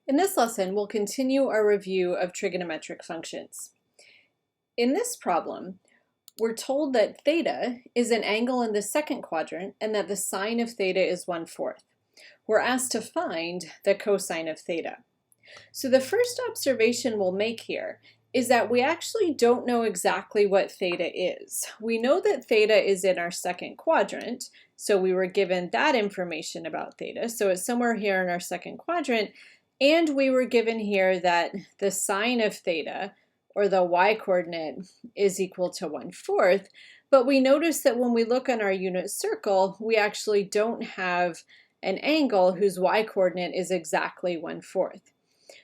In this lesson, we'll continue our review of trigonometric functions. In this problem, we're told that theta is an angle in the second quadrant and that the sine of theta is 1/4. We're asked to find the cosine of theta. So the first observation we'll make here is that we actually don't know exactly what theta is. We know that theta is in our second quadrant, so we were given that information about theta. So it's somewhere here in our second quadrant, and we were given here that the sine of theta, or the y-coordinate, is equal to 1/4. But we notice that when we look on our unit circle, we actually don't have an angle whose y-coordinate is exactly 1/4.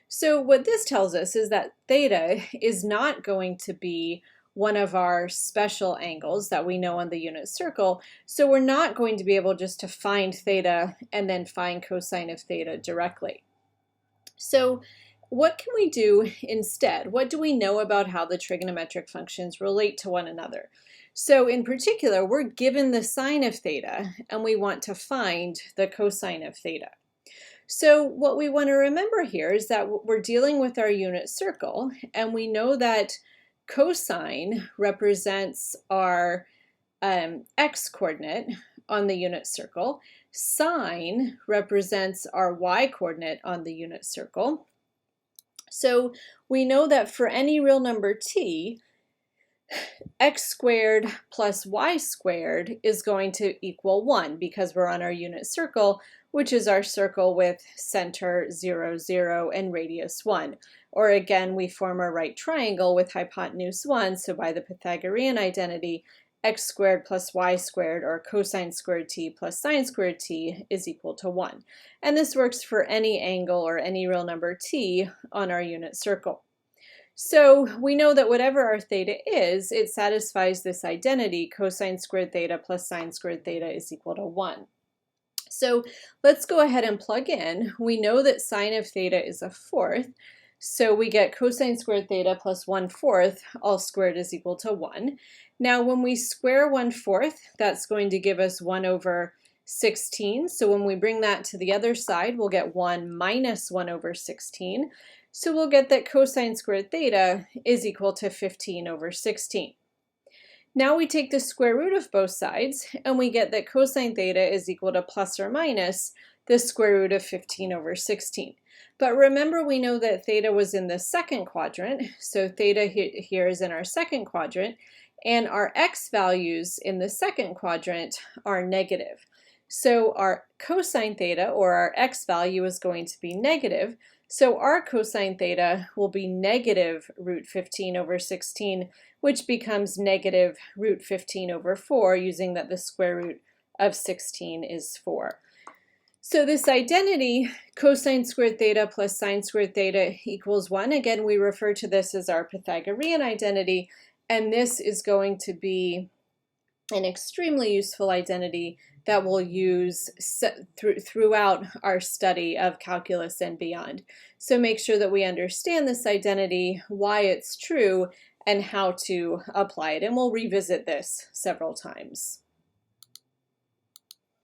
So what this tells us is that theta is not going to be one of our special angles that we know on the unit circle, so we're not going to be able just to find theta and then find cosine of theta directly. So what can we do instead? What do we know about how the trigonometric functions relate to one another? So in particular, we're given the sine of theta and we want to find the cosine of theta. So what we want to remember here is that we're dealing with our unit circle, and we know that cosine represents our x-coordinate on the unit circle. Sine represents our y-coordinate on the unit circle. So we know that for any real number t, x squared plus y squared is going to equal 1 because we're on our unit circle, which is our circle with center 0, 0 and radius 1. Or again, we form a right triangle with hypotenuse 1, so by the Pythagorean identity, x squared plus y squared, or cosine squared t plus sine squared t, is equal to 1. And this works for any angle or any real number t on our unit circle. So we know that whatever our theta is, it satisfies this identity, cosine squared theta plus sine squared theta is equal to 1. So let's go ahead and plug in. We know that sine of theta is 1/4, so we get cosine squared theta plus 1/4, all squared is equal to 1. Now when we square 1/4, that's going to give us 1/16. So when we bring that to the other side, we'll get 1 minus 1/16. So we'll get that cosine squared theta is equal to 15/16. Now we take the square root of both sides, and we get that cosine theta is equal to plus or minus the square root of 15/16. But remember, we know that theta was in the second quadrant, so theta here is in our second quadrant, and our x values in the second quadrant are negative. So our cosine theta, or our x value, is going to be negative. So our cosine theta will be negative root 15/16, which becomes negative root 15/4, using that the square root of 16 is 4. So this identity, cosine squared theta plus sine squared theta equals 1, again, we refer to this as our Pythagorean identity, and this is going to be an extremely useful identity that we'll use throughout our study of calculus and beyond. So make sure that we understand this identity, why it's true, and how to apply it. And we'll revisit this several times.